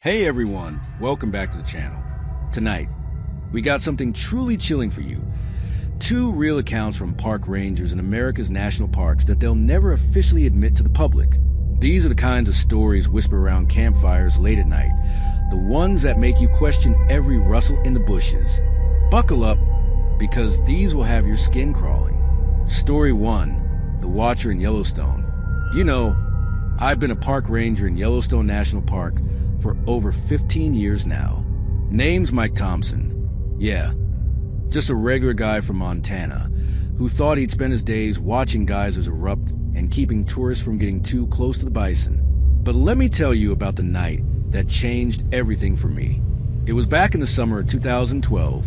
Hey everyone, welcome back to the channel. Tonight, we got something truly chilling for you. Two real accounts from park rangers in America's national parks that they'll never officially admit to the public. These are the kinds of stories whispered around campfires late at night, the ones that make you question every rustle in the bushes. Buckle up, because these will have your skin crawling. Story 1, The Watcher in Yellowstone. You know, I've been a park ranger in Yellowstone National Park for over 15 years now. Name's Mike Thompson. Yeah, just a regular guy from Montana who thought he'd spend his days watching geysers erupt and keeping tourists from getting too close to the bison. But let me tell you about the night that changed everything for me. It was back in the summer of 2012,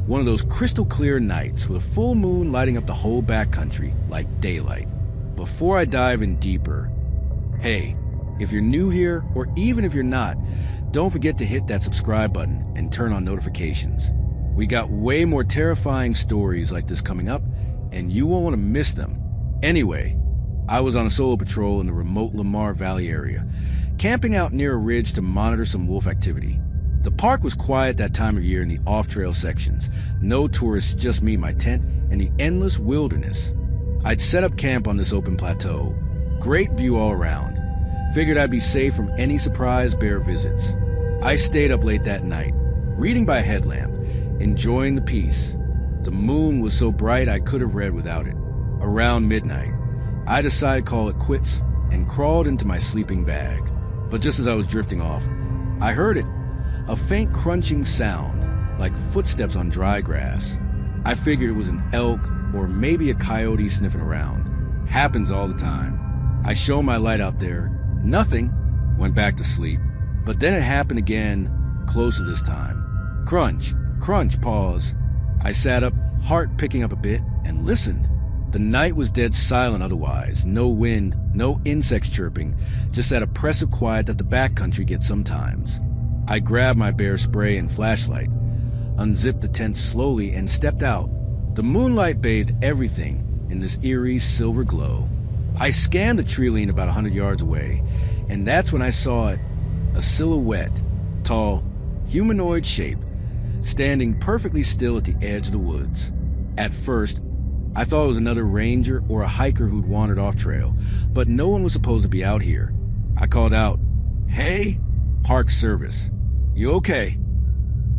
one of those crystal clear nights with a full moon lighting up the whole backcountry like daylight. Before I dive in deeper, hey, if you're new here, or even if you're not, don't forget to hit that subscribe button and turn on notifications. We got way more terrifying stories like this coming up, and you won't want to miss them. Anyway, I was on a solo patrol in the remote Lamar Valley area, camping out near a ridge to monitor some wolf activity. The park was quiet that time of year in the off-trail sections. No tourists, just me, my tent, and the endless wilderness. I'd set up camp on this open plateau. Great view all around. Figured I'd be safe from any surprise bear visits. I stayed up late that night, reading by a headlamp, enjoying the peace. The moon was so bright I could have read without it. Around midnight, I decided to call it quits and crawled into my sleeping bag. But just as I was drifting off, I heard it, a faint crunching sound, like footsteps on dry grass. I figured it was an elk or maybe a coyote sniffing around. Happens all the time. I shone my light out there. Nothing. Went back to sleep. But then it happened again, closer this time. Crunch, crunch, pause. I sat up, heart picking up a bit, and listened. The night was dead silent otherwise. No wind, no insects chirping, just that oppressive quiet that the backcountry gets sometimes. I grabbed my bear spray and flashlight, unzipped the tent slowly, and stepped out. The moonlight bathed everything in this eerie silver glow. I scanned the tree line about 100 yards away, and that's when I saw it, a silhouette, tall, humanoid shape, standing perfectly still at the edge of the woods. At first, I thought it was another ranger or a hiker who'd wandered off trail, but no one was supposed to be out here. I called out, "Hey, Park Service, you okay?"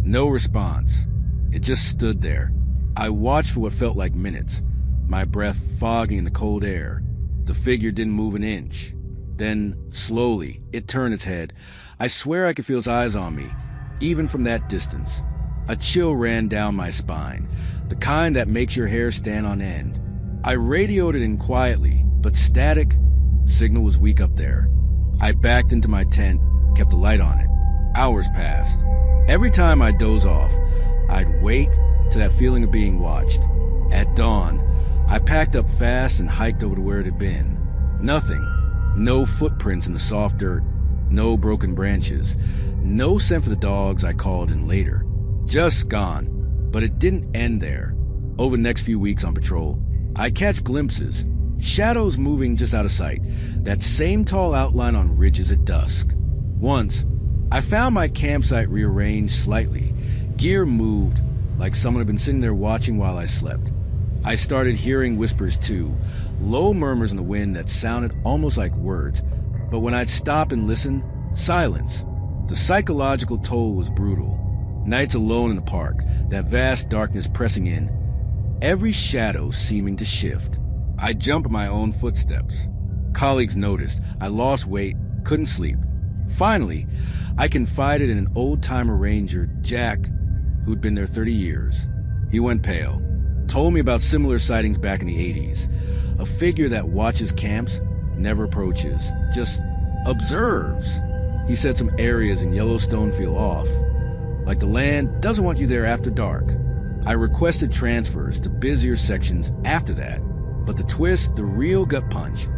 No response. It just stood there. I watched for what felt like minutes, my breath fogging in the cold air. The figure didn't move an inch. Then, slowly, it turned its head. I swear I could feel its eyes on me, even from that distance. A chill ran down my spine, the kind that makes your hair stand on end. I radioed it in quietly, but static. Signal was weak up there. I backed into my tent, kept the light on it. Hours passed. Every time I'd doze off, I'd wait till that feeling of being watched. At dawn, I packed up fast and hiked over to where it had been. Nothing. No footprints in the soft dirt. No broken branches. No scent for the dogs I called in later. Just gone. But it didn't end there. Over the next few weeks on patrol, I'd catch glimpses. Shadows moving just out of sight. That same tall outline on ridges at dusk. Once, I found my campsite rearranged slightly. Gear moved, like someone had been sitting there watching while I slept. I started hearing whispers too, low murmurs in the wind that sounded almost like words, but when I'd stop and listen, silence. The psychological toll was brutal. Nights alone in the park, that vast darkness pressing in, every shadow seeming to shift. I jumped at my own footsteps. Colleagues noticed. I lost weight, couldn't sleep. Finally, I confided in an old-timer ranger, Jack, who'd been there 30 years. He went pale. Told me about similar sightings back in the 80s. A figure that watches camps, never approaches, just observes. He said some areas in Yellowstone feel off, like the land doesn't want you there after dark. I requested transfers to busier sections after that, but the twist, the real gut punch,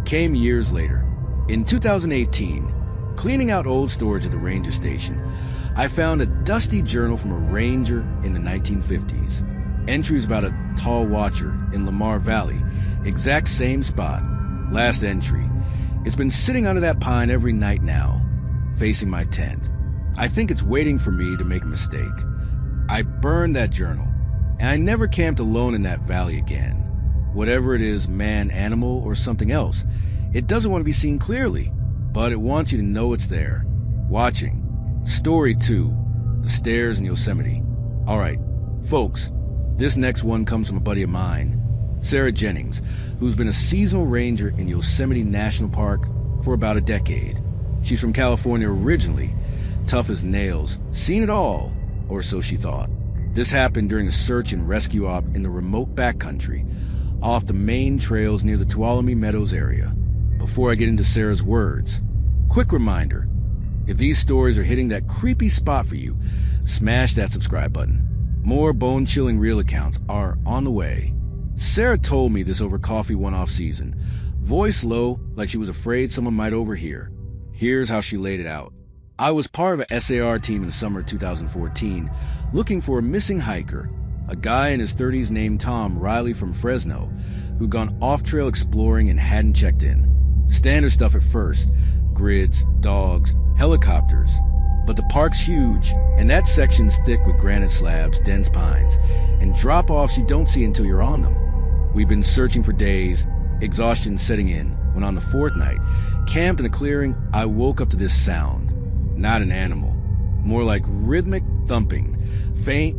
came years later. In 2018, cleaning out old storage at the ranger station, I found a dusty journal from a ranger in the 1950s. Entries about a tall watcher in Lamar Valley, exact same spot. Last entry. It's been sitting under that pine every night now. facing my tent. I think it's waiting for me to make a mistake. I burned that journal, and I never camped alone in that valley again. Whatever it is, man, animal, or something else, it doesn't want to be seen clearly, but it wants you to know it's there, watching. Story 2, The Stairs in Yosemite. All right, folks, this next one comes from a buddy of mine, Sarah Jennings, who's been a seasonal ranger in Yosemite National Park for about a decade. She's from California originally, tough as nails, seen it all, or so she thought. This happened during a search and rescue op in the remote backcountry, off the main trails near the Tuolumne Meadows area. Before I get into Sarah's words, quick reminder, if these stories are hitting that creepy spot for you, smash that subscribe button. More bone-chilling real accounts are on the way. Sarah told me this over coffee one off season, voice low like she was afraid someone might overhear. Here's how she laid it out. I was part of a SAR team in the summer of 2014, looking for a missing hiker, a guy in his 30s named Tom Riley from Fresno, who'd gone off-trail exploring and hadn't checked in. Standard stuff at first, grids, dogs, helicopters. But the park's huge, and that section's thick with granite slabs, dense pines, and drop-offs you don't see until you're on them. We've been searching for days, exhaustion setting in, when on the fourth night, camped in a clearing, I woke up to this sound. Not an animal, more like rhythmic thumping, faint,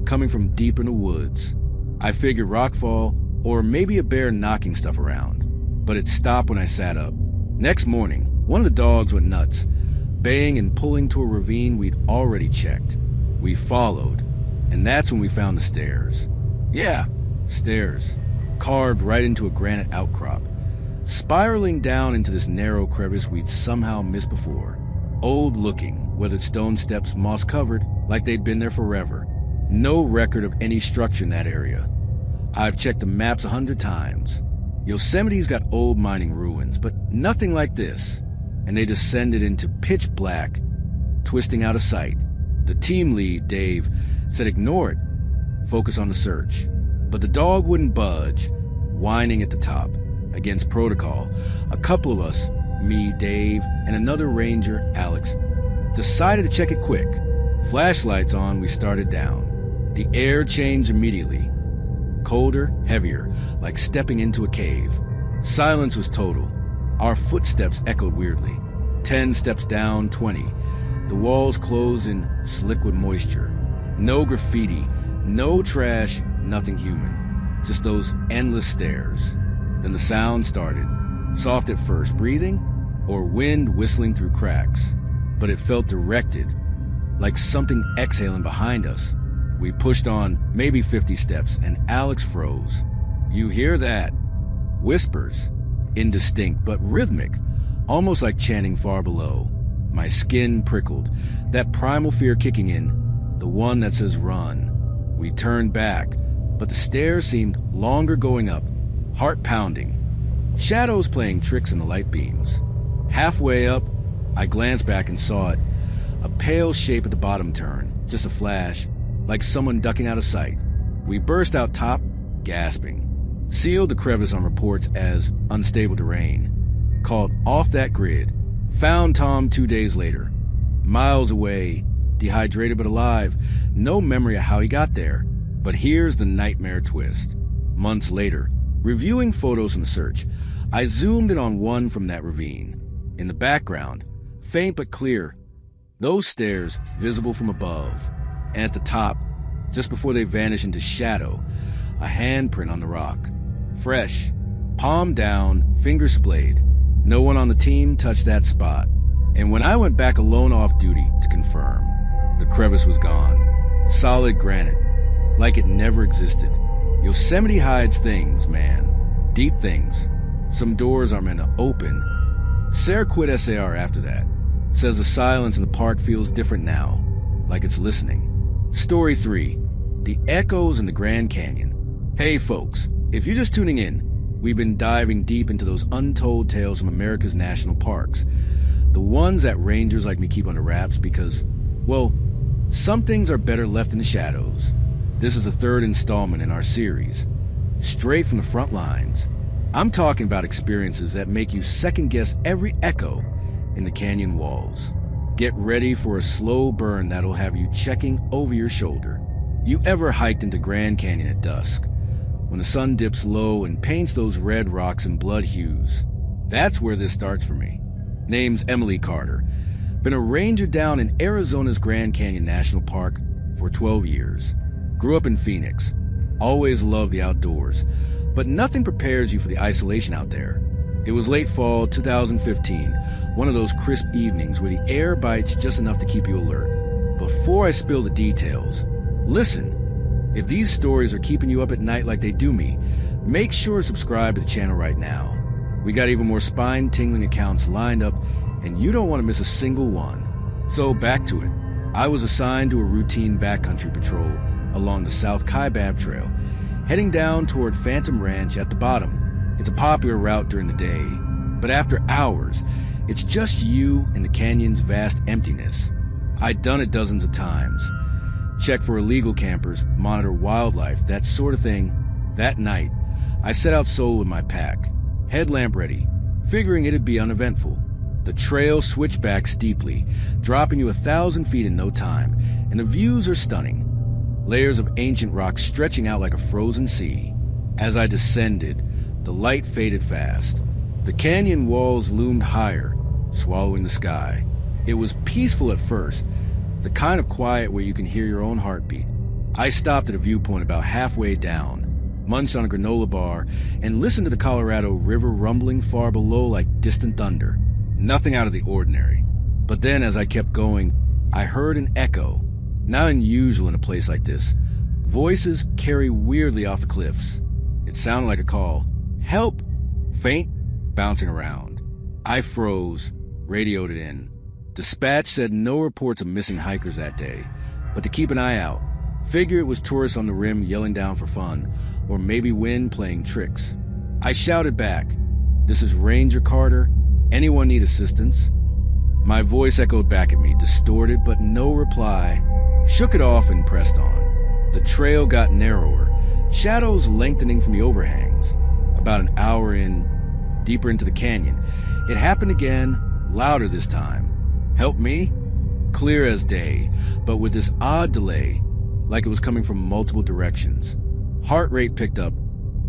coming from deep in the woods. I figured rockfall, or maybe a bear knocking stuff around, but it stopped when I sat up. Next morning, one of the dogs went nuts, baying and pulling to a ravine we'd already checked. We followed, and that's when we found the stairs. Yeah, stairs, carved right into a granite outcrop, spiraling down into this narrow crevice we'd somehow missed before. Old looking, weathered stone steps, moss covered, like they'd been there forever. No record of any structure in that area. I've checked the maps 100 times. Yosemite's got old mining ruins, but nothing like this. And they descended into pitch black, twisting out of sight. The team lead, Dave, said ignore it, focus on the search. But the dog wouldn't budge, whining at the top. Against protocol, a couple of us, me, Dave, and another ranger, Alex, decided to check it quick. Flashlights on, we started down. The air changed immediately. Colder, heavier, like stepping into a cave. Silence was total. Our footsteps echoed weirdly. 10 steps down, 20. The walls closed in slick with moisture. No graffiti, no trash, nothing human. Just those endless stairs. Then the sound started. Soft at first, breathing, or wind whistling through cracks. But it felt directed, like something exhaling behind us. We pushed on maybe 50 steps, and Alex froze. You hear that? Whispers. Indistinct, but rhythmic, almost like chanting far below. My skin prickled, that primal fear kicking in, the one that says run. We turned back, but the stairs seemed longer going up, heart pounding. Shadows playing tricks in the light beams. Halfway up, I glanced back and saw it. A pale shape at the bottom turn, just a flash, like someone ducking out of sight. We burst out top, gasping. Sealed the crevice on reports as unstable terrain. Called off that grid. Found Tom 2 days later. Miles away, dehydrated but alive. No memory of how he got there. But here's the nightmare twist. Months later, reviewing photos from the search, I zoomed in on one from that ravine. In the background, faint but clear, those stairs visible from above. And at the top, just before they vanish into shadow, a handprint on the rock. Fresh, palm down, fingers splayed. No one on the team touched that spot. And when I went back alone off duty to confirm, the crevice was gone. Solid granite, like it never existed. Yosemite hides things, man. Deep things. Some doors aren't meant to open. Sarah quit SAR after that. Says the silence in the park feels different now, like it's listening. Story 3, The Echoes in the Grand Canyon. Hey folks, if you're just tuning in, we've been diving deep into those untold tales from America's national parks. The ones that rangers like me keep under wraps because, well, some things are better left in the shadows. This is the third installment in our series, straight from the front lines. I'm talking about experiences that make you second-guess every echo in the canyon walls. Get ready for a slow burn that'll have you checking over your shoulder. You ever hiked into Grand Canyon at dusk, when the sun dips low and paints those red rocks in blood hues? That's where this starts for me. Name's Emily Carter. Been a ranger down in Arizona's Grand Canyon National Park for 12 years. Grew up in Phoenix. Always loved the outdoors, but nothing prepares you for the isolation out there. It was late fall 2015, one of those crisp evenings where the air bites just enough to keep you alert. Before I spill the details, listen. If these stories are keeping you up at night like they do me, make sure to subscribe to the channel right now. We got even more spine-tingling accounts lined up, and you don't want to miss a single one. So back to it. I was assigned to a routine backcountry patrol along the South Kaibab Trail, heading down toward Phantom Ranch at the bottom. It's a popular route during the day, but after hours, it's just you and the canyon's vast emptiness. I'd done it dozens of times. Check for illegal campers, monitor wildlife, that sort of thing. That night, I set out solo with my pack, headlamp ready, figuring it'd be uneventful. The trail switchbacks steeply, dropping you 1,000 feet in no time, and the views are stunning. Layers of ancient rock stretching out like a frozen sea. As I descended, the light faded fast. The canyon walls loomed higher, swallowing the sky. It was peaceful at first, the kind of quiet where you can hear your own heartbeat. I stopped at a viewpoint about halfway down, munched on a granola bar, and listened to the Colorado River rumbling far below like distant thunder. Nothing out of the ordinary. But then as I kept going, I heard an echo. Not unusual in a place like this. Voices carry weirdly off the cliffs. It sounded like a call. Help! Faint, bouncing around. I froze, radioed it in. Dispatch said no reports of missing hikers that day, but to keep an eye out. Figure it was tourists on the rim yelling down for fun, or maybe wind playing tricks. I shouted back, "This is Ranger Carter. Anyone need assistance?" My voice echoed back at me, distorted but no reply. Shook it off and pressed on. The trail got narrower, shadows lengthening from the overhangs. About an hour in, deeper into the canyon, it happened again, louder this time. Help me? Clear as day, but with this odd delay, like it was coming from multiple directions. Heart rate picked up.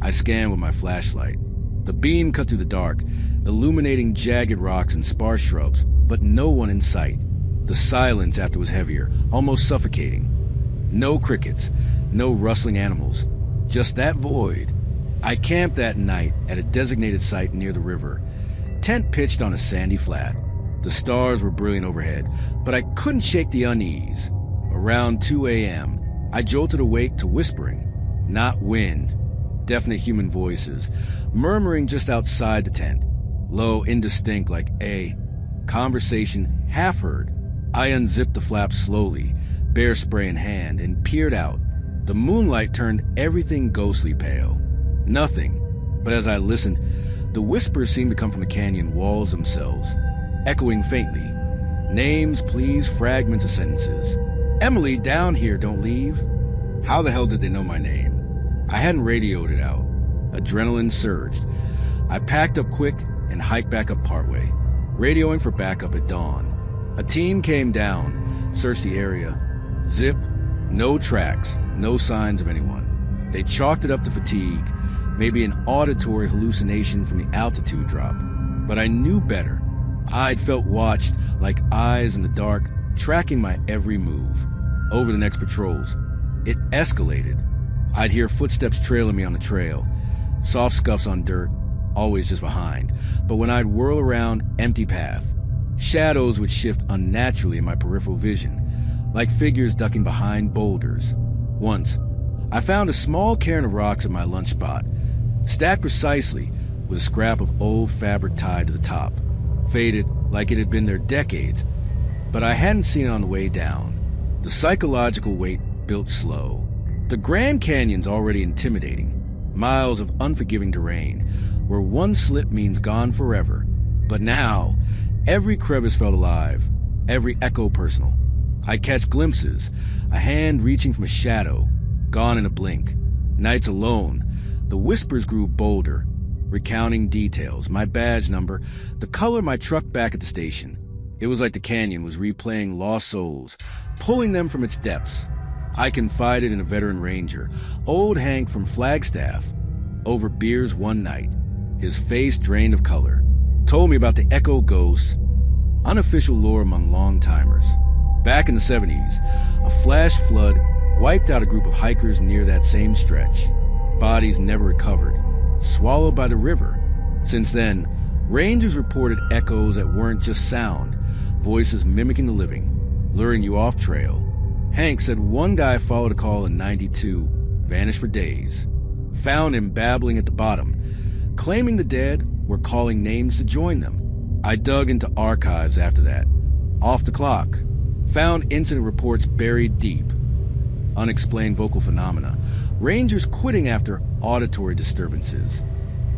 I scanned with my flashlight. The beam cut through the dark, illuminating jagged rocks and sparse shrubs, but no one in sight. The silence after was heavier, almost suffocating. No crickets, no rustling animals, just that void. I camped that night at a designated site near the river, tent pitched on a sandy flat. The stars were brilliant overhead, but I couldn't shake the unease. Around 2 a.m., I jolted awake to whispering, not wind, definite human voices, murmuring just outside the tent, low, indistinct like a conversation half heard. I unzipped the flap slowly, bear spray in hand, and peered out. The moonlight turned everything ghostly pale. Nothing, but as I listened, the whispers seemed to come from the canyon walls themselves, echoing faintly. Names, please, fragments of sentences. "Emily, down here, don't leave." How the hell did they know my name? I hadn't radioed it out. Adrenaline surged. I packed up quick and hiked back up partway, radioing for backup at dawn. A team came down, searched the area. Zip, no tracks, no signs of anyone. They chalked it up to fatigue, maybe an auditory hallucination from the altitude drop. But I knew better. I'd felt watched, like eyes in the dark, tracking my every move. Over the next patrols, it escalated. I'd hear footsteps trailing me on the trail, soft scuffs on dirt, always just behind. But when I'd whirl around, empty path. Shadows would shift unnaturally in my peripheral vision, like figures ducking behind boulders. Once, I found a small cairn of rocks at my lunch spot, stacked precisely with a scrap of old fabric tied to the top, faded like it had been there decades, but I hadn't seen it on the way down. The psychological weight built slow. The Grand Canyon's already intimidating, miles of unforgiving terrain, where one slip means gone forever. But now, every crevice felt alive, every echo personal. I catch glimpses, a hand reaching from a shadow, gone in a blink. Nights alone, the whispers grew bolder, recounting details, my badge number, the color of my truck back at the station. It was like the canyon was replaying lost souls, pulling them from its depths. I confided in a veteran ranger, old Hank from Flagstaff, over beers one night, his face drained of color, told me about the echo ghosts, unofficial lore among long-timers. Back in the 70s, a flash flood wiped out a group of hikers near that same stretch. Bodies never recovered, swallowed by the river. Since then, rangers reported echoes that weren't just sound, voices mimicking the living, luring you off trail. Hank said one guy followed a call in '92, vanished for days, found him babbling at the bottom, claiming the dead were calling names to join them. I dug into archives after that, off the clock, found incident reports buried deep, unexplained vocal phenomena, rangers quitting after auditory disturbances.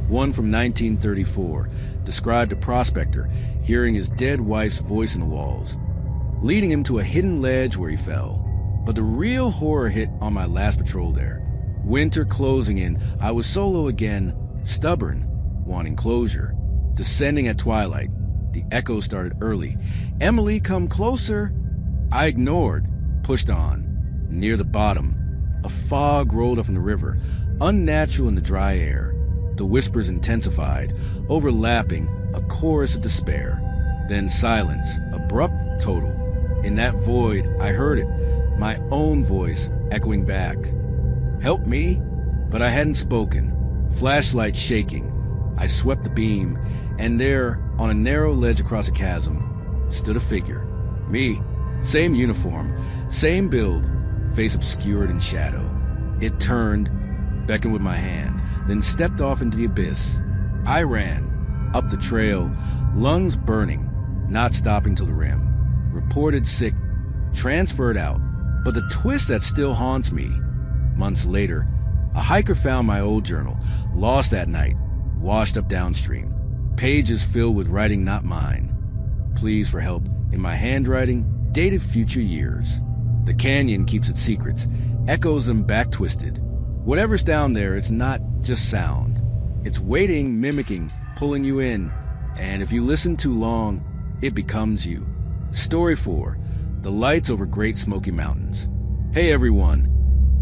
One from 1934 described a prospector hearing his dead wife's voice in the walls, leading him to a hidden ledge where he fell. But the real horror hit on my last patrol there. Winter closing in, I was solo again, stubborn, wanting closure. Descending at twilight, the echo started early. "Emily, come closer." I ignored, pushed on. Near the bottom, a fog rolled up from the river, unnatural in the dry air. The whispers intensified, overlapping, a chorus of despair. Then silence, abrupt, total. In that void, I heard it, my own voice echoing back. "Help me?" But I hadn't spoken. Flashlight shaking, I swept the beam, and there, on a narrow ledge across a chasm, stood a figure. Me. Same uniform, same build, face obscured in shadow. It turned, beckoned with my hand, then stepped off into the abyss. I ran, up the trail, lungs burning, not stopping till the rim. Reported sick, transferred out. But the twist that still haunts me, months later, a hiker found my old journal, lost that night, washed up downstream. Pages filled with writing not mine. Pleas for help in my handwriting, dated future years. The canyon keeps its secrets, echoes them back twisted. Whatever's down there, it's not just sound. It's waiting, mimicking, pulling you in. And if you listen too long, it becomes you. Story 4, The Lights Over Great Smoky Mountains. Hey everyone,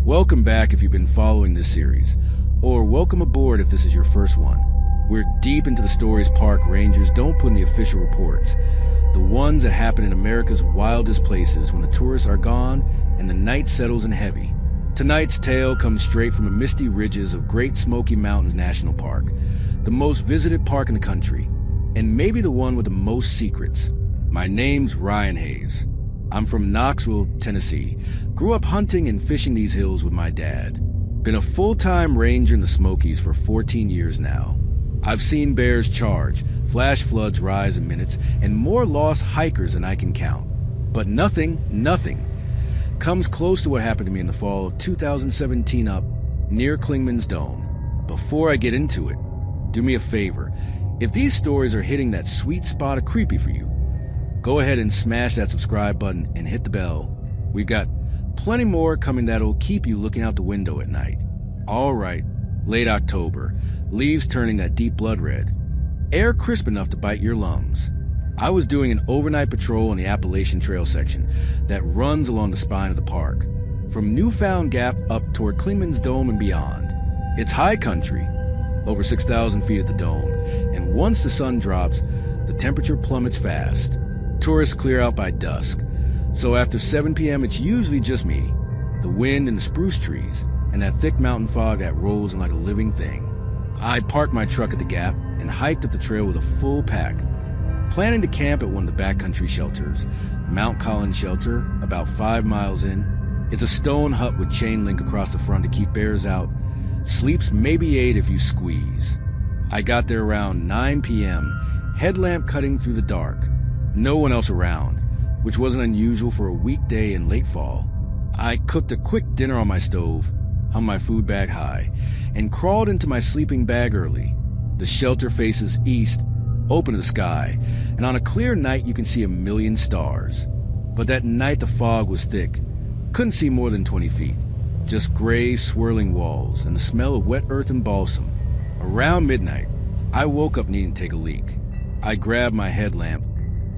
welcome back if you've been following this series, or welcome aboard if this is your first one. We're deep into the stories park rangers don't put in the official reports, the ones that happen in America's wildest places when the tourists are gone and the night settles in heavy. Tonight's tale comes straight from the misty ridges of Great Smoky Mountains National Park, the most visited park in the country, and maybe the one with the most secrets. My name's Ryan Hayes. I'm from Knoxville, Tennessee. Grew up hunting and fishing these hills with my dad. Been a full-time ranger in the Smokies for 14 years now. I've seen bears charge, flash floods rise in minutes, and more lost hikers than I can count. But nothing comes close to what happened to me in the fall of 2017 up near Clingman's Dome. Before I get into it, do me a favor. If these stories are hitting that sweet spot of creepy for you, go ahead and smash that subscribe button and hit the bell. We've got plenty more coming that'll keep you looking out the window at night. All right, late October, leaves turning that deep blood red, air crisp enough to bite your lungs. I was doing an overnight patrol on the Appalachian Trail section that runs along the spine of the park, from Newfound Gap up toward Clingman's Dome and beyond. It's high country, over 6,000 feet at the dome, and once the sun drops, the temperature plummets fast. Tourists clear out by dusk, so after 7 p.m. it's usually just me, the wind and the spruce trees, and that thick mountain fog that rolls in like a living thing. I parked my truck at the gap and hiked up the trail with a full pack, planning to camp at one of the backcountry shelters, Mount Collins Shelter, about 5 miles in. It's a stone hut with chain link across the front to keep bears out. Sleeps maybe 8 if you squeeze. I got there around 9 p.m., headlamp cutting through the dark. No one else around, which wasn't unusual for a weekday in late fall. I cooked a quick dinner on my stove, hung my food bag high, and crawled into my sleeping bag early. The shelter faces east, open to the sky, and on a clear night you can see a million stars. But that night the fog was thick. Couldn't see more than 20 feet. Just gray, swirling walls and the smell of wet earth and balsam. Around midnight, I woke up needing to take a leak. I grabbed my headlamp,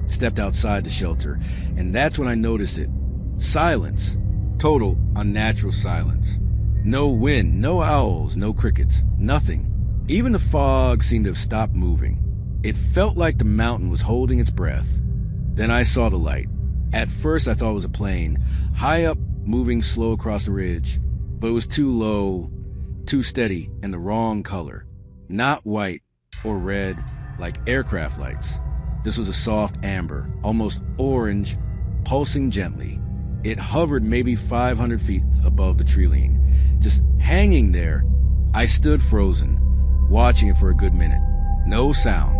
stepped outside the shelter, and that's when I noticed it. Silence. Total, unnatural silence. No wind, no owls, no crickets, nothing. Even the fog seemed to have stopped moving. It felt like the mountain was holding its breath. Then I saw the light. At first I thought it was a plane, high up, moving slow across the ridge. But it was too low, too steady, and the wrong color. Not white or red like aircraft lights. This was a soft amber, almost orange, pulsing gently. It hovered maybe 500 feet above the treeline, just hanging there. I stood frozen, watching it for a good minute. No sound,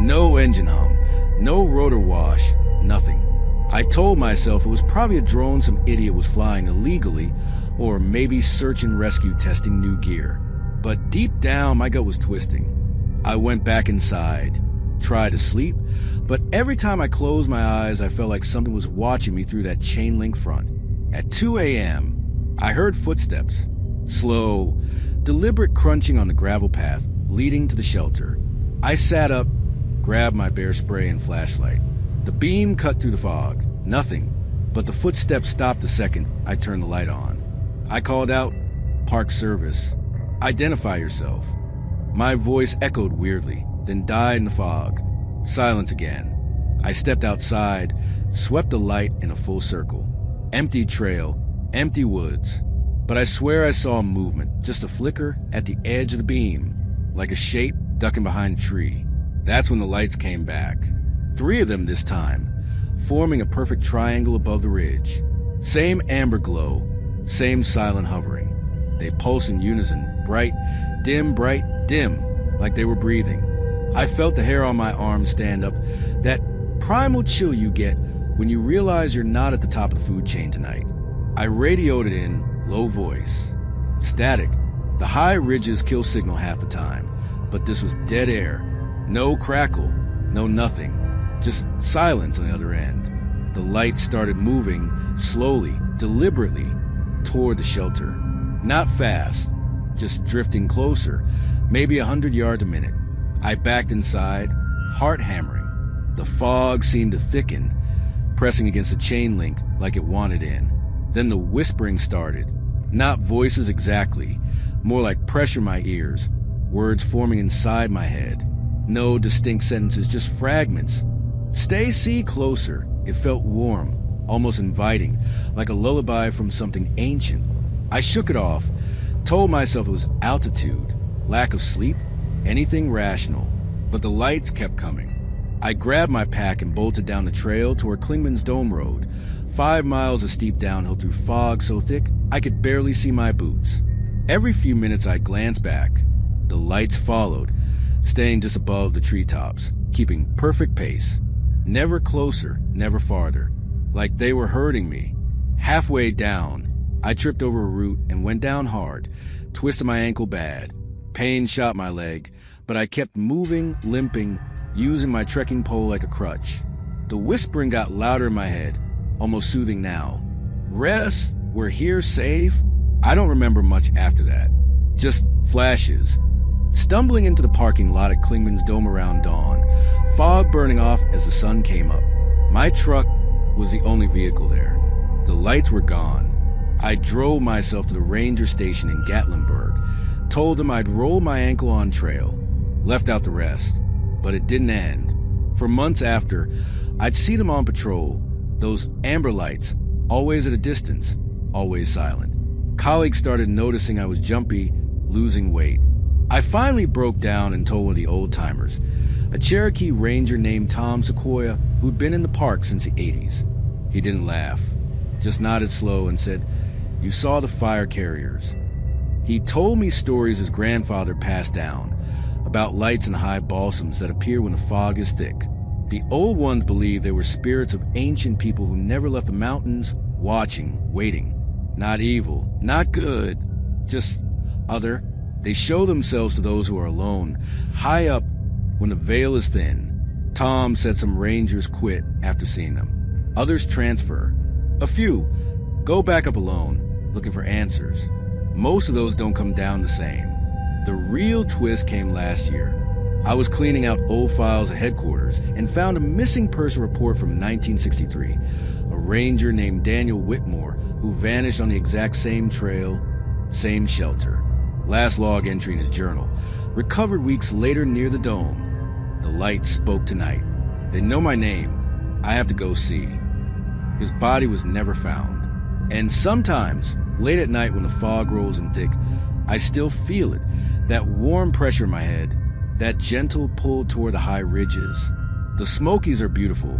no engine hum, no rotor wash, nothing. I told myself it was probably a drone some idiot was flying illegally, or maybe search and rescue testing new gear. But deep down, my gut was twisting. I went back inside, tried to sleep, but every time I closed my eyes, I felt like something was watching me through that chain link front. At 2 a.m., I heard footsteps, slow, deliberate crunching on the gravel path leading to the shelter. I sat up, grabbed my bear spray and flashlight. The beam cut through the fog. Nothing, but the footsteps stopped the second I turned the light on. I called out, "Park Service. Identify yourself." My voice echoed weirdly, then died in the fog. Silence again. I stepped outside, swept the light in a full circle. Empty trail, empty woods. But I swear I saw movement, just a flicker at the edge of the beam, like a shape ducking behind a tree. That's when the lights came back. 3 of them this time, forming a perfect triangle above the ridge. Same amber glow, same silent hovering. They pulse in unison, bright, dim, like they were breathing. I felt the hair on my arm stand up, that primal chill you get when you realize you're not at the top of the food chain tonight. I radioed it in, low voice. Static. The high ridges kill signal half the time, but this was dead air. No crackle, no nothing. Just silence on the other end. The light started moving, slowly, deliberately, toward the shelter. Not fast, just drifting closer, maybe 100 yards a minute. I backed inside, heart hammering. The fog seemed to thicken, pressing against the chain link like it wanted in. Then the whispering started. Not voices exactly, more like pressure in my ears, words forming inside my head. No distinct sentences, just fragments. "Stay closer." It felt warm, almost inviting, like a lullaby from something ancient. I shook it off, told myself it was altitude, lack of sleep, anything rational. But the lights kept coming. I grabbed my pack and bolted down the trail toward Klingman's Dome Road, 5 miles of steep downhill through fog so thick I could barely see my boots. Every few minutes I'd glance back. The lights followed, staying just above the treetops, keeping perfect pace. Never closer, never farther, like they were hurting me. Halfway down, I tripped over a root and went down hard, twisted my ankle bad. Pain shot my leg, but I kept moving, limping, using my trekking pole like a crutch. The whispering got louder in my head, almost soothing now. "Rest, we're here safe." I don't remember much after that. Just flashes. Stumbling into the parking lot at Klingman's Dome around dawn, fog burning off as the sun came up. My truck was the only vehicle there. The lights were gone. I drove myself to the ranger station in Gatlinburg, told them I'd roll my ankle on trail, left out the rest. But it didn't end. For months after, I'd see them on patrol, those amber lights, always at a distance, always silent. Colleagues started noticing I was jumpy, losing weight. I finally broke down and told one of the old-timers, a Cherokee ranger named Tom Sequoia who'd been in the park since the 80s. He didn't laugh, just nodded slow and said, "You saw the fire carriers." He told me stories his grandfather passed down, about lights and high balsams that appear when the fog is thick. The old ones believed they were spirits of ancient people who never left the mountains, watching, waiting. Not evil, not good, just other. They show themselves to those who are alone, high up when the veil is thin. Tom said some rangers quit after seeing them. Others transfer. A few go back up alone, looking for answers. Most of those don't come down the same. The real twist came last year. I was cleaning out old files at headquarters and found a missing person report from 1963. A ranger named Daniel Whitmore who vanished on the exact same trail, same shelter. Last log entry in his journal. Recovered weeks later near the dome. The light spoke tonight. They know my name. I have to go see. His body was never found. And sometimes, late at night when the fog rolls in thick, I still feel it. That warm pressure in my head. That gentle pull toward the high ridges. The Smokies are beautiful,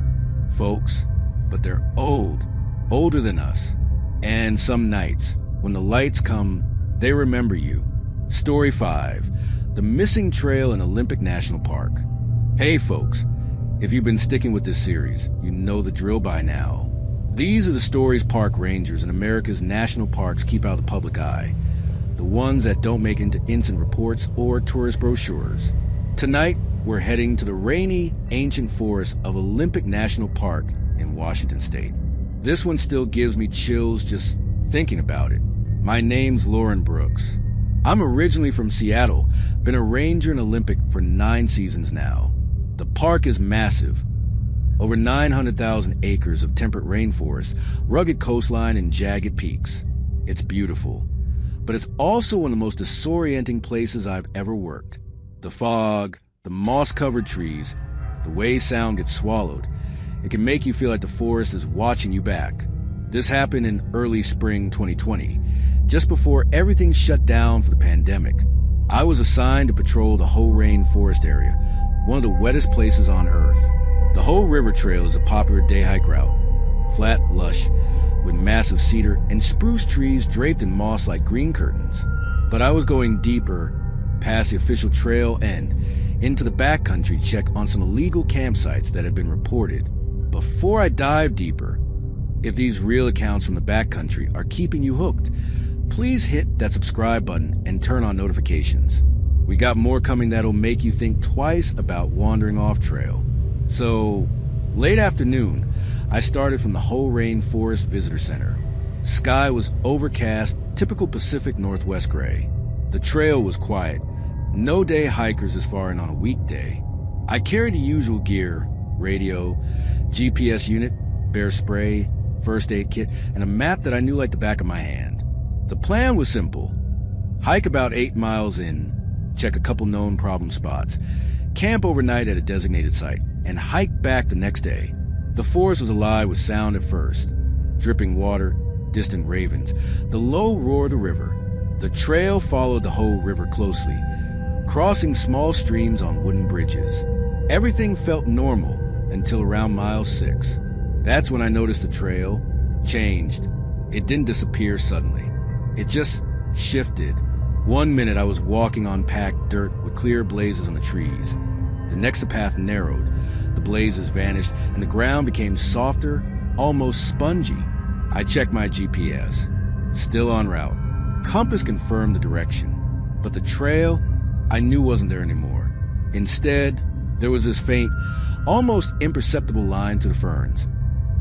folks, but they're old. Older than us. And some nights, when the lights come, they remember you. Story 5. The Missing Trail in Olympic National Park. Hey folks, if you've been sticking with this series, you know the drill by now. These are the stories park rangers in America's national parks keep out of the public eye. The ones that don't make into incident reports or tourist brochures. Tonight, we're heading to the rainy, ancient forest of Olympic National Park in Washington State. This one still gives me chills just thinking about it. My name's Lauren Brooks. I'm originally from Seattle, been a ranger in Olympic for 9 seasons now. The park is massive. Over 900,000 acres of temperate rainforest, rugged coastline, and jagged peaks. It's beautiful. But it's also one of the most disorienting places I've ever worked. The fog, the moss-covered trees, the way sound gets swallowed. It can make you feel like the forest is watching you back. This happened in early spring 2020, just before everything shut down for the pandemic. I was assigned to patrol the Hoh Rain Forest area, one of the wettest places on Earth. The Hoh River Trail is a popular day hike route, flat, lush, with massive cedar and spruce trees draped in moss like green curtains. But I was going deeper, past the official trail end, into the backcountry to check on some illegal campsites that had been reported. Before I dive deeper, if these real accounts from the backcountry are keeping you hooked, please hit that subscribe button and turn on notifications. We got more coming that'll make you think twice about wandering off trail. So, late afternoon, I started from the Hoh Rain Forest Visitor Center. Sky was overcast, typical Pacific Northwest gray. The trail was quiet. No day hikers this far in on a weekday. I carried the usual gear, radio, GPS unit, bear spray, first aid kit, and a map that I knew like the back of my hand. The plan was simple. Hike about 8 miles in, check a couple known problem spots, camp overnight at a designated site, and hike back the next day. The forest was alive with sound at first. Dripping water, distant ravens, the low roar of the river. The trail followed the Hoh River closely, crossing small streams on wooden bridges. Everything felt normal until around mile 6. That's when I noticed the trail changed. It didn't disappear suddenly. It just shifted. 1 minute I was walking on packed dirt with clear blazes on the trees. The next the path narrowed, the blazes vanished, and the ground became softer, almost spongy. I checked my GPS. Still en route. Compass confirmed the direction. But the trail, I knew wasn't there anymore. Instead, there was this faint, almost imperceptible line to the ferns.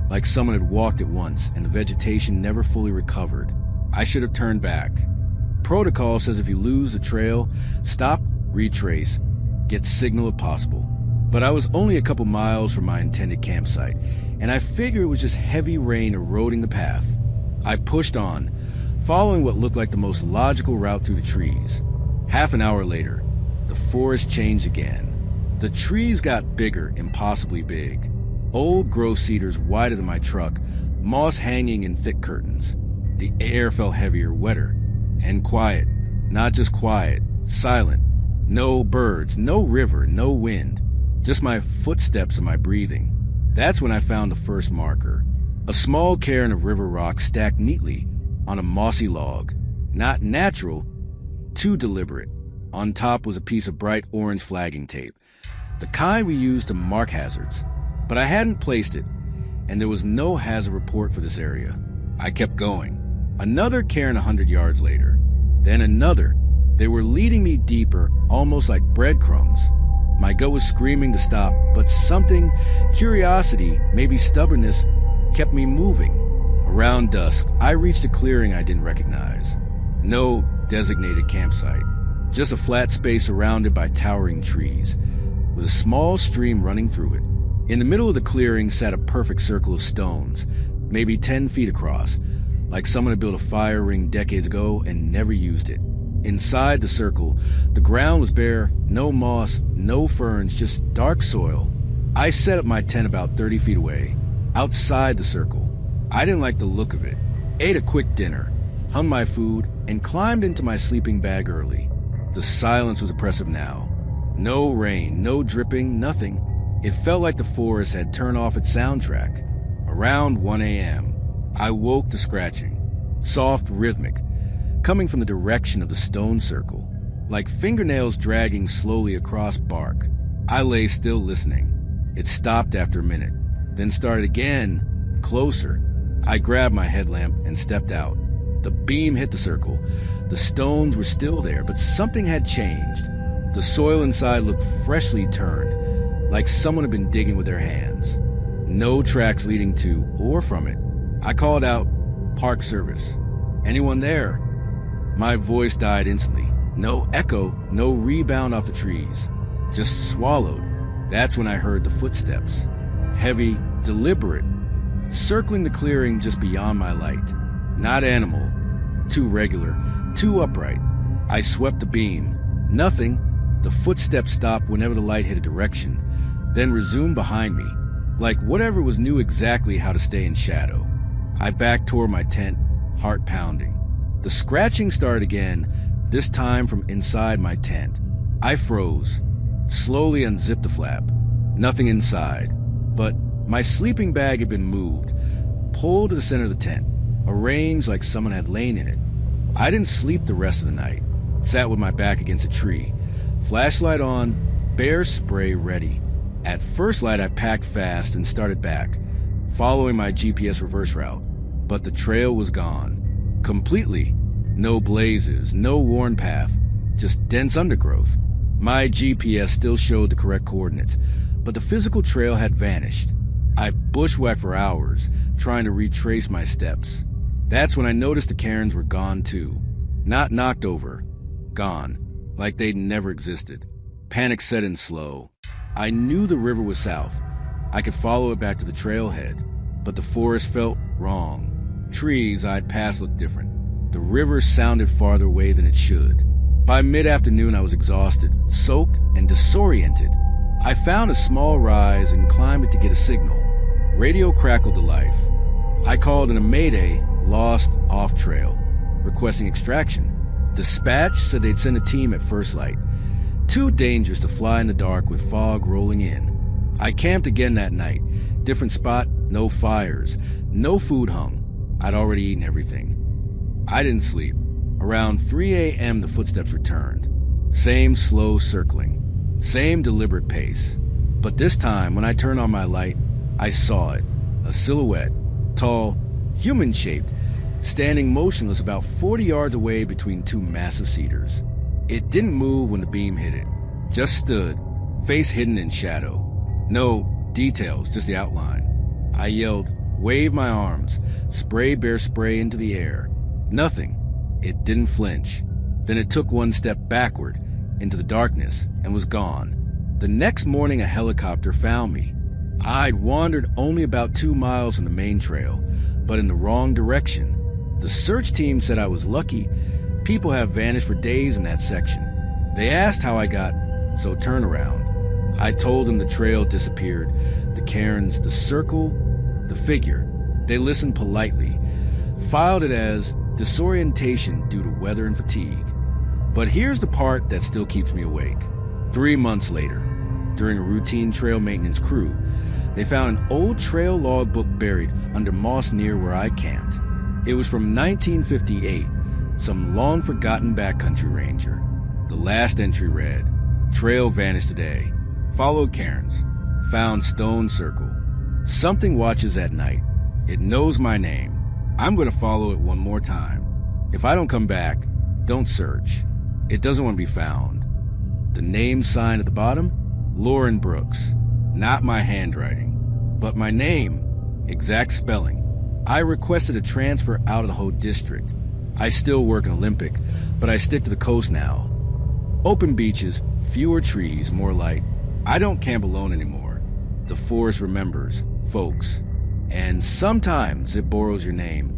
Like someone had walked it once and the vegetation never fully recovered. I should have turned back. Protocol says if you lose the trail, stop, retrace, get signal if possible. But I was only a couple miles from my intended campsite, and I figured it was just heavy rain eroding the path. I pushed on, following what looked like the most logical route through the trees. Half an hour later, the forest changed again. The trees got bigger, impossibly big. Old growth cedars wider than my truck, moss hanging in thick curtains. The air felt heavier, wetter, and quiet. Not just quiet, silent. No birds, no river, no wind. Just my footsteps and my breathing. That's when I found the first marker. A small cairn of river rock stacked neatly on a mossy log. Not natural, too deliberate. On top was a piece of bright orange flagging tape. The kind we use to mark hazards. But I hadn't placed it, and there was no hazard report for this area. I kept going. Another cairn 100 yards later. Then another. They were leading me deeper, almost like breadcrumbs. My gut was screaming to stop, but something, curiosity, maybe stubbornness, kept me moving. Around dusk, I reached a clearing I didn't recognize. No designated campsite. Just a flat space surrounded by towering trees. with a small stream running through it. In the middle of the clearing sat a perfect circle of stones, maybe 10 feet across, like someone had built a fire ring decades ago and never used it. Inside the circle, the ground was bare, no moss, no ferns, just dark soil. I set up my tent about 30 feet away, outside the circle. I didn't like the look of it. Ate a quick dinner, hung my food, and climbed into my sleeping bag early. The silence was oppressive now. No rain, no dripping, nothing. It felt like the forest had turned off its soundtrack. Around 1 a.m., I woke to scratching, soft, rhythmic, coming from the direction of the stone circle, like fingernails dragging slowly across bark. I lay still listening. It stopped after a minute, then started again, closer. I grabbed my headlamp and stepped out. The beam hit the circle. The stones were still there, but something had changed. The soil inside looked freshly turned, like someone had been digging with their hands. No tracks leading to or from it. I called out, "Park Service. Anyone there?" My voice died instantly. No echo, no rebound off the trees. Just swallowed. That's when I heard the footsteps. Heavy, deliberate, circling the clearing just beyond my light. Not animal. Too regular, too upright. I swept the beam. Nothing. The footsteps stopped whenever the light hit a direction, then resumed behind me, like whatever was knew exactly how to stay in shadow. I backed toward my tent, heart pounding. The scratching started again, this time from inside my tent. I froze, slowly unzipped the flap. Nothing inside, but my sleeping bag had been moved, pulled to the center of the tent, arranged like someone had lain in it. I didn't sleep the rest of the night, sat with my back against a tree, flashlight on, bear spray ready. At first light, I packed fast and started back, following my GPS reverse route, but the trail was gone. Completely. No blazes, no worn path, just dense undergrowth. My GPS still showed the correct coordinates, but the physical trail had vanished. I bushwhacked for hours, trying to retrace my steps. That's when I noticed the cairns were gone too. Not knocked over. Gone. Like they'd never existed. Panic set in slow. I knew the river was south. I could follow it back to the trailhead, but the forest felt wrong. Trees I'd passed looked different. The river sounded farther away than it should. By mid-afternoon, I was exhausted, soaked, and disoriented. I found a small rise and climbed it to get a signal. Radio crackled to life. I called in a mayday, lost, off trail, requesting extraction. Dispatch said they'd send a team at first light. Too dangerous to fly in the dark with fog rolling in. I camped again that night. Different spot, no fires, no food hung. I'd already eaten everything. I didn't sleep. Around 3 a.m. the footsteps returned. Same slow circling. Same deliberate pace. But this time, when I turned on my light, I saw it. A silhouette. Tall, human-shaped, standing motionless about 40 yards away between two massive cedars. It didn't move when the beam hit it. Just stood, face hidden in shadow. No details, just the outline. I yelled, waved my arms, sprayed bear spray into the air. Nothing. It didn't flinch. Then it took one step backward into the darkness and was gone. The next morning, a helicopter found me. I'd wandered only about 2 miles from the main trail, but in the wrong direction. The search team said I was lucky. People have vanished for days in that section. They asked how I got so turnaround. I told them the trail disappeared, the cairns, the circle, the figure. They listened politely, filed it as disorientation due to weather and fatigue. But here's the part that still keeps me awake. 3 months later, during a routine trail maintenance crew, they found an old trail logbook buried under moss near where I camped. It was from 1958, some long-forgotten backcountry ranger. The last entry read, "Trail vanished today. Followed cairns. Found stone circle. Something watches at night. It knows my name. I'm going to follow it one more time. If I don't come back, don't search. It doesn't want to be found." The name sign at the bottom? Lauren Brooks. Not my handwriting, but my name. Exact spelling. I requested a transfer out of the whole district. I still work in Olympic, but I stick to the coast now. Open beaches, fewer trees, more light. I don't camp alone anymore. The forest remembers, folks, and sometimes it borrows your name.